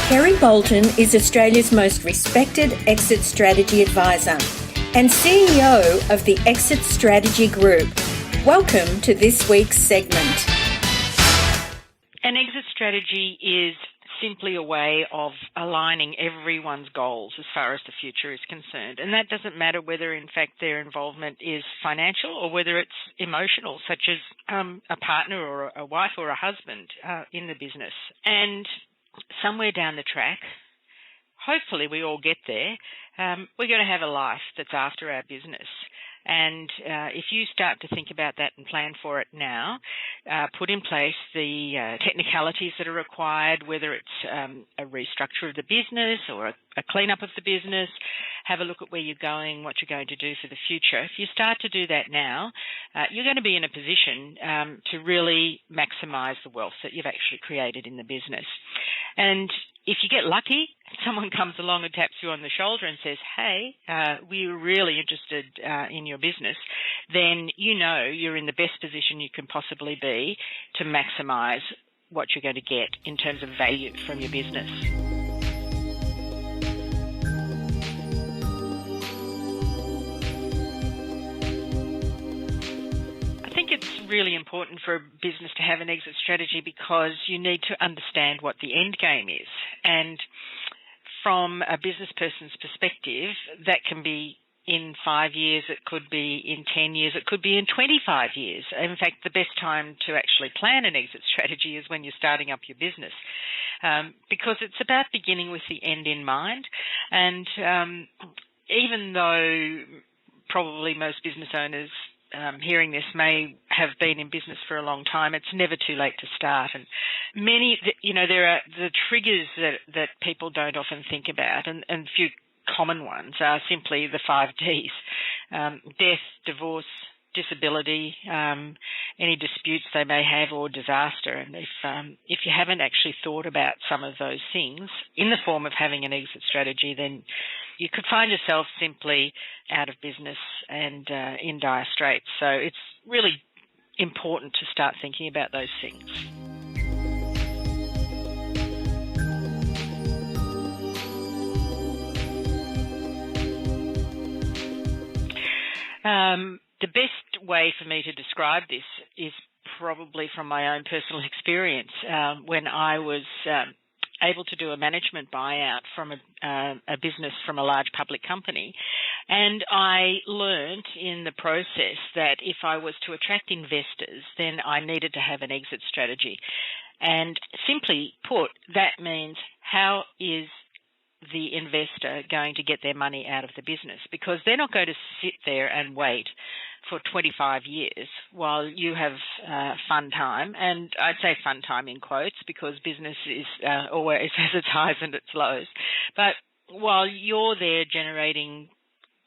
Kerry Boulton is Australia's most respected exit strategy advisor and CEO of the Exit Strategy Group. Welcome to this week's segment. An exit strategy is simply a way of aligning everyone's goals as far as the future is concerned. And that doesn't matter whether, in fact, their involvement is financial or whether it's emotional, such as a partner or a wife or a husband in the business. And somewhere down the track, hopefully we all get there, we're going to have a life that's after our business. And if you start to think about that and plan for it now, put in place the technicalities that are required, whether it's a restructure of the business or a cleanup of the business, have a look at where you're going, what you're going to do for the future. If you start to do that now, you're going to be in a position to really maximise the wealth that you've actually created in the business. And if you get lucky, someone comes along and taps you on the shoulder and says, hey, we're really interested in your business, then you know you're in the best position you can possibly be to maximise what you're going to get in terms of value from your business. It's really important for a business to have an exit strategy because you need to understand what the end game is. And from a business person's perspective, that can be in 5 years, it could be in 10 years, it could be in 25 years. In fact, the best time to actually plan an exit strategy is when you're starting up your business, because it's about beginning with the end in mind. And even though probably most business owners hearing this may have been in business for a long time, it's never too late to start. And many, there are the triggers that people don't often think about, and a few common ones are simply the 5 Ds: death, divorce, disability, any disputes they may have, or disaster. And if you haven't actually thought about some of those things in the form of having an exit strategy, then you could find yourself simply out of business and in dire straits. So it's really important to start thinking about those things. The best way for me to describe this is probably from my own personal experience when I was able to do a management buyout from a business from a large public company. And I learned in the process that if I was to attract investors, then I needed to have an exit strategy. And simply put, that means how is the investor going to get their money out of the business? Because they're not going to sit there and wait for 25 years while you have fun time. And I'd say fun time in quotes because business is always has its highs and its lows. But while you're there generating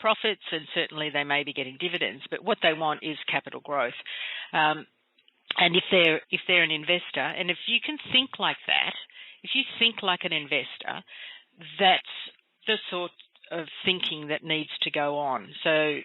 profits, and certainly they may be getting dividends, but what they want is capital growth. And if they're an investor, and if you can think like that, if you think like an investor, that's the sort of thinking that needs to go on. So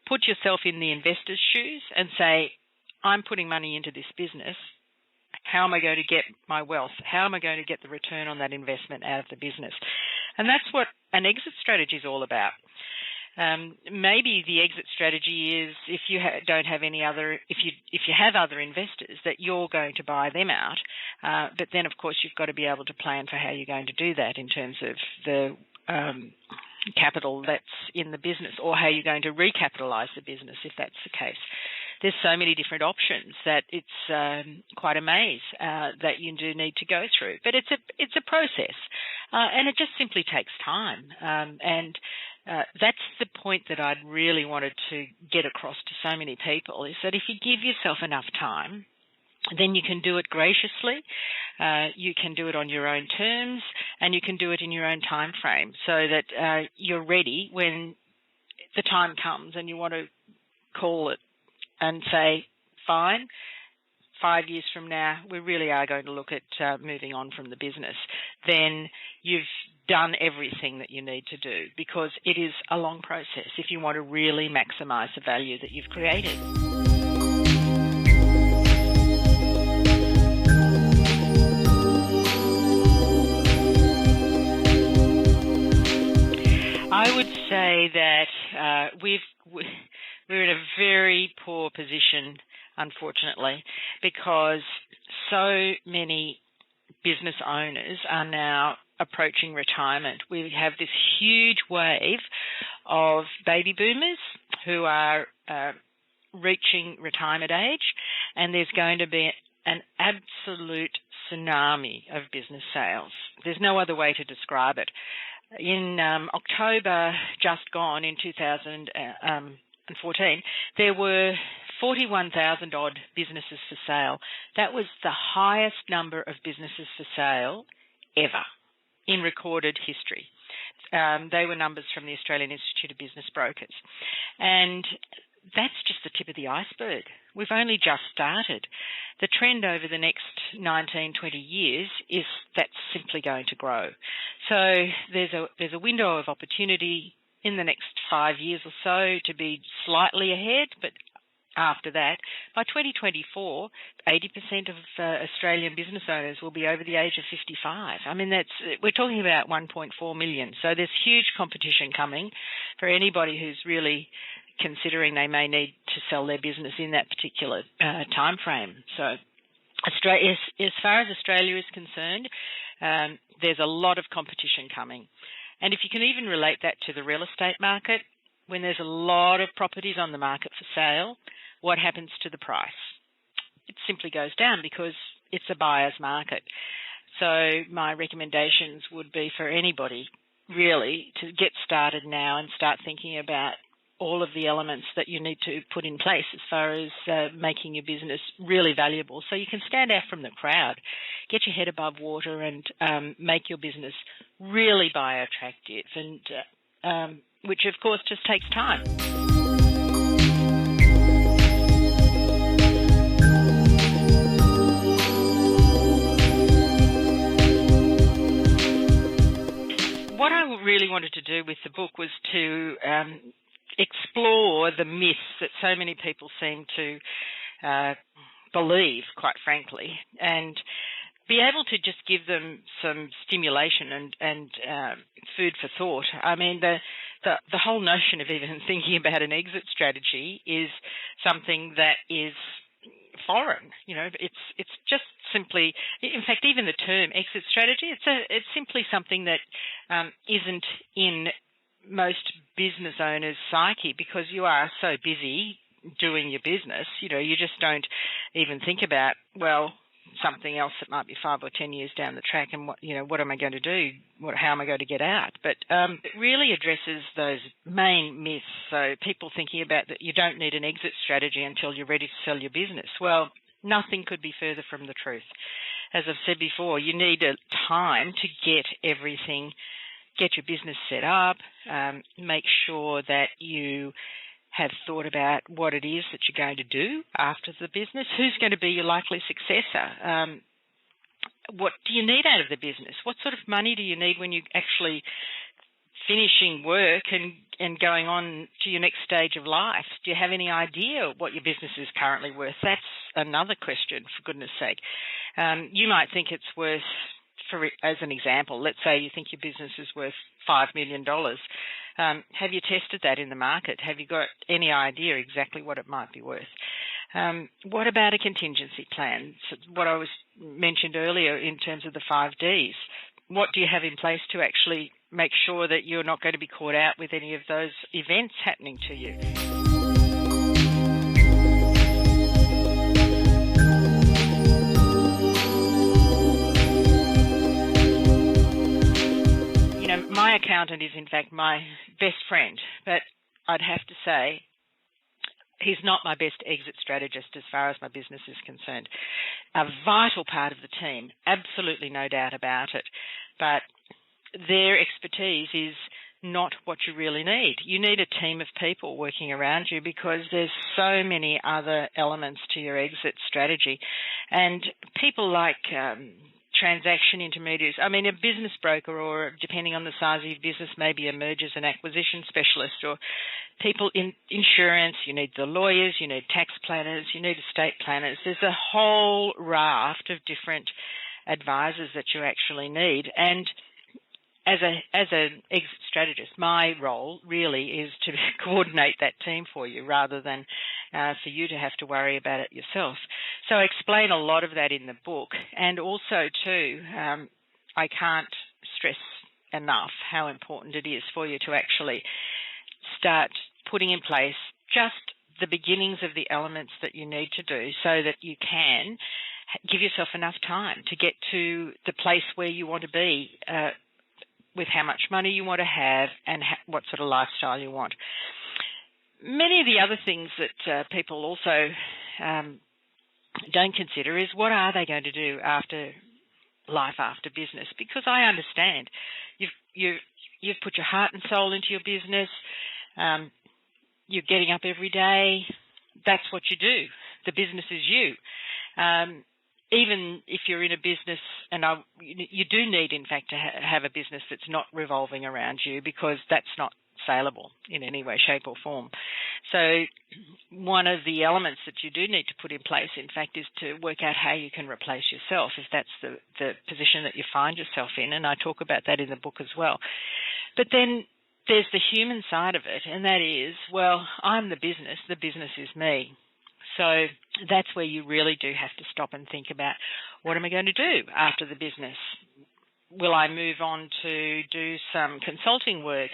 put yourself in the investor's shoes and say, I'm putting money into this business. How am I going to get my wealth? How am I going to get the return on that investment out of the business? And that's what an exit strategy is all about. Maybe the exit strategy is if you don't have any other, if you have other investors, that you're going to buy them out. But then, of course, you've got to be able to plan for how you're going to do that in terms of the capital that's in the business, or how you're going to recapitalise the business if that's the case. There's so many different options that it's quite a maze that you do need to go through. But it's a process, and it just simply takes time. And that's the point that I'd really wanted to get across to so many people, is that if you give yourself enough time, then you can do it graciously, you can do it on your own terms, and you can do it in your own time frame, so that you're ready when the time comes and you want to call it and say, fine, 5 years from now, we really are going to look at moving on from the business. Then you've done everything that you need to do, because it is a long process if you want to really maximise the value that you've created. say that we're in a very poor position, unfortunately, because so many business owners are now approaching retirement. We have this huge wave of baby boomers who are reaching retirement age, and there's going to be an absolute tsunami of business sales. There's no other way to describe it. In October just gone, in 2014, there were 41,000 odd businesses for sale. That was the highest number of businesses for sale ever in recorded history. They were numbers from the Australian Institute of Business Brokers. And that's just the tip of the iceberg. We've only just started. The trend over the next 19, 20 years is that's simply going to grow. So there's a window of opportunity in the next 5 years or so to be slightly ahead, but after that, by 2024, 80% of Australian business owners will be over the age of 55. I mean, we're talking about 1.4 million. So there's huge competition coming for anybody who's really considering they may need to sell their business in that particular time frame. So Australia, as far as Australia is concerned, there's a lot of competition coming. And if you can even relate that to the real estate market, when there's a lot of properties on the market for sale, what happens to the price? It simply goes down because it's a buyer's market. So my recommendations would be for anybody really to get started now and start thinking about all of the elements that you need to put in place as far as making your business really valuable so you can stand out from the crowd, get your head above water and make your business really buyer attractive, and which of course just takes time. What I really wanted to do with the book was to explore the myths that so many people seem to believe, quite frankly, and be able to just give them some stimulation and food for thought. I mean, the whole notion of even thinking about an exit strategy is something that is foreign. You know, it's just simply, in fact, even the term exit strategy, it's simply something that isn't in most business owners' psyche, because you are so busy doing your business, you know, you just don't even think about, well, something else that might be 5 or 10 years down the track, and what am I going to do? How am I going to get out? But it really addresses those main myths. So people thinking about that you don't need an exit strategy until you're ready to sell your business. Well, nothing could be further from the truth. As I've said before, you need a time to get your business set up, make sure that you have thought about what it is that you're going to do after the business, who's going to be your likely successor, what do you need out of the business, what sort of money do you need when you're actually finishing work and going on to your next stage of life. Do you have any idea what your business is currently worth? That's another question, for goodness sake. You might think it's worth, as an example, let's say you think your business is worth $5 million. Have you tested that in the market? Have you got any idea exactly what it might be worth? What about a contingency plan? So what I mentioned earlier in terms of the 5 Ds. What do you have in place to actually make sure that you're not going to be caught out with any of those events happening to you? You know, my accountant is in fact my best friend, but I'd have to say he's not my best exit strategist as far as my business is concerned. A vital part of the team, absolutely no doubt about it, but their expertise is not what you really need. You need a team of people working around you because there's so many other elements to your exit strategy. And people like transaction intermediaries, I mean, a business broker, or depending on the size of your business, maybe a mergers and acquisition specialist, or people in insurance. You need the lawyers, you need tax planners, you need estate planners. There's a whole raft of different advisors that you actually need. And as an exit strategist, my role really is to coordinate that team for you rather than for you to have to worry about it yourself. So I explain a lot of that in the book, and also too, I can't stress enough how important it is for you to actually start putting in place just the beginnings of the elements that you need to do so that you can give yourself enough time to get to the place where you want to be with how much money you want to have and what sort of lifestyle you want. Many of the other things that people also don't consider is what are they going to do after life after business, because I understand you've put your heart and soul into your business. You're getting up every day. That's what you do. The business is you. Even if you're in a business, and you do need, in fact, to have a business that's not revolving around you, because that's not saleable in any way, shape or form. So one of the elements that you do need to put in place, in fact, is to work out how you can replace yourself if that's the position that you find yourself in, and I talk about that in the book as well. But then there's the human side of it, and that is, well, I'm the business is me. So that's where you really do have to stop and think about, what am I going to do after the business? Will I move on to do some consulting work?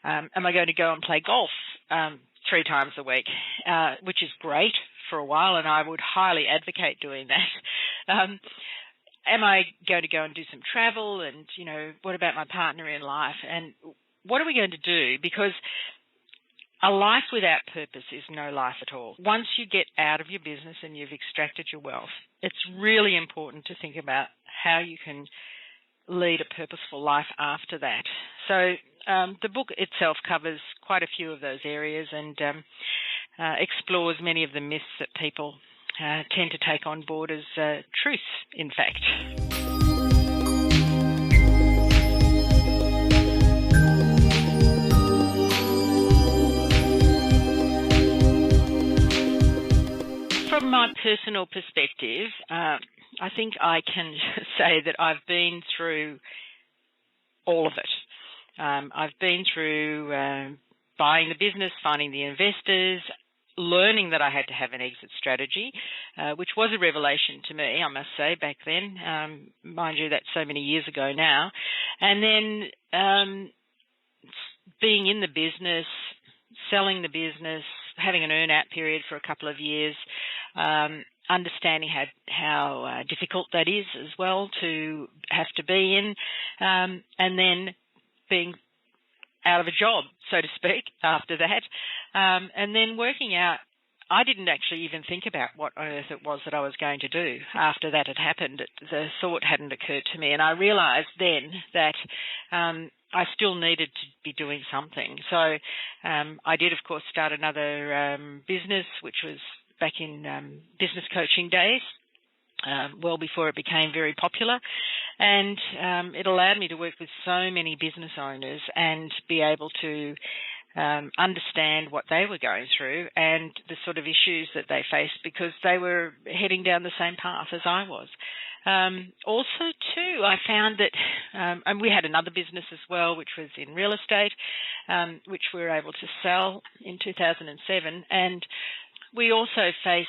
Am I going to go and play golf 3 times a week, which is great for a while, and I would highly advocate doing that. Am I going to go and do some travel? And, what about my partner in life? And what are we going to do? Because a life without purpose is no life at all. Once you get out of your business and you've extracted your wealth, it's really important to think about how you can lead a purposeful life after that. So the book itself covers quite a few of those areas and explores many of the myths that people tend to take on board as truth, in fact. From my personal perspective, I think I can say that I've been through all of it. I've been through buying the business, finding the investors, learning that I had to have an exit strategy, which was a revelation to me, I must say, back then. Mind you, that's so many years ago now. And then being in the business, selling the business, having an earn-out period for a couple of years, understanding how difficult that is as well to have to be in, and then being out of a job, so to speak, after that, and then working out. I didn't actually even think about what on earth it was that I was going to do after that had happened. The thought hadn't occurred to me, and I realised then that I still needed to be doing something. So I did, of course, start another business, which was back in business coaching days, well before it became very popular. And it allowed me to work with so many business owners and be able to understand what they were going through and the sort of issues that they faced, because they were heading down the same path as I was. Also, too, I found that, and we had another business as well, which was in real estate, which we were able to sell in 2007. And we also faced,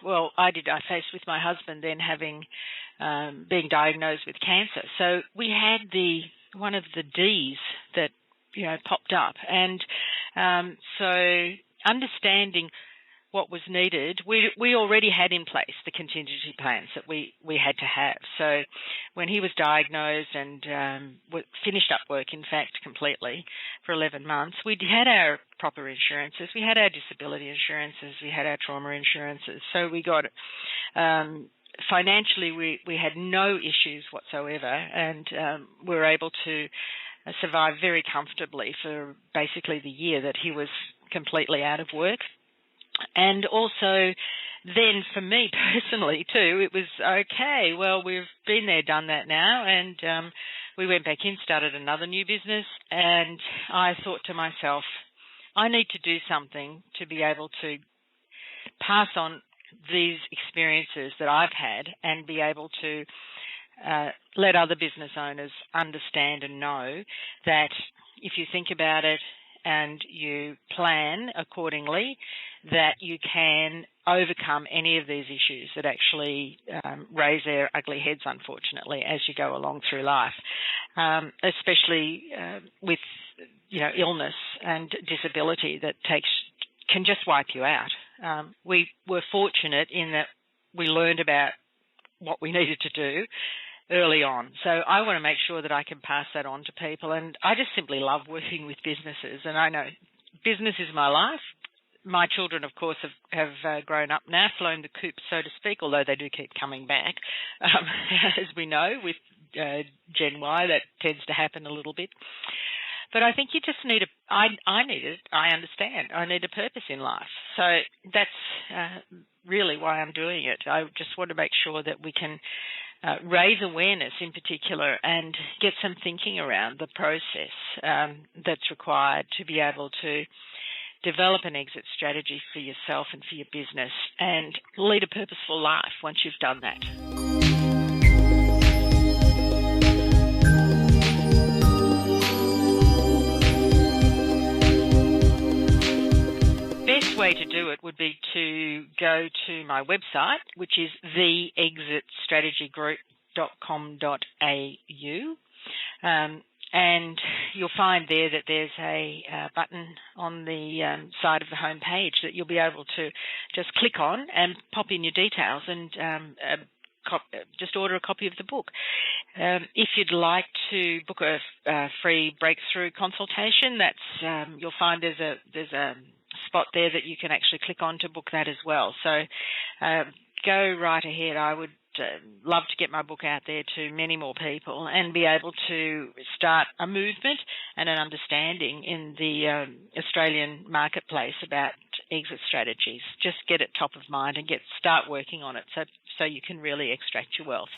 I faced with my husband then having, being diagnosed with cancer. So we had one of the Ds that, popped up. And so understanding what was needed, we already had in place the contingency plans that we had to have. So when he was diagnosed and finished up work, in fact, completely for 11 months, we had our proper insurances. We had our disability insurances. We had our trauma insurances. So we got financially, we had no issues whatsoever, and we were able to survive very comfortably for basically the year that he was completely out of work. And also then for me personally too, it was okay, well, we've been there, done that now, and we went back in, started another new business, and I thought to myself, I need to do something to be able to pass on these experiences that I've had and be able to let other business owners understand and know that if you think about it and you plan accordingly, that you can overcome any of these issues that actually raise their ugly heads, unfortunately, as you go along through life, especially with illness and disability that can just wipe you out. We were fortunate in that we learned about what we needed to do early on. So I want to make sure that I can pass that on to people. And I just simply love working with businesses. And I know business is my life. My children, of course, have grown up now, flown the coop, so to speak, although they do keep coming back. As we know, with Gen Y, that tends to happen a little bit. But I think you just need I understand. I need a purpose in life. So that's really why I'm doing it. I just want to make sure that we can raise awareness in particular and get some thinking around the process that's required to be able to develop an exit strategy for yourself and for your business and lead a purposeful life once you've done that. Best way to do it would be to go to my website, which is theexitstrategygroup.com.au. And you'll find there that there's a button on the side of the home page that you'll be able to just click on and pop in your details and just order a copy of the book. If you'd like to book a free breakthrough consultation, that's you'll find there's a spot there that you can actually click on to book that as well. So go right ahead. I would love to get my book out there to many more people and be able to start a movement and an understanding in the Australian marketplace about exit strategies. Just get it top of mind and start working on it so you can really extract your wealth.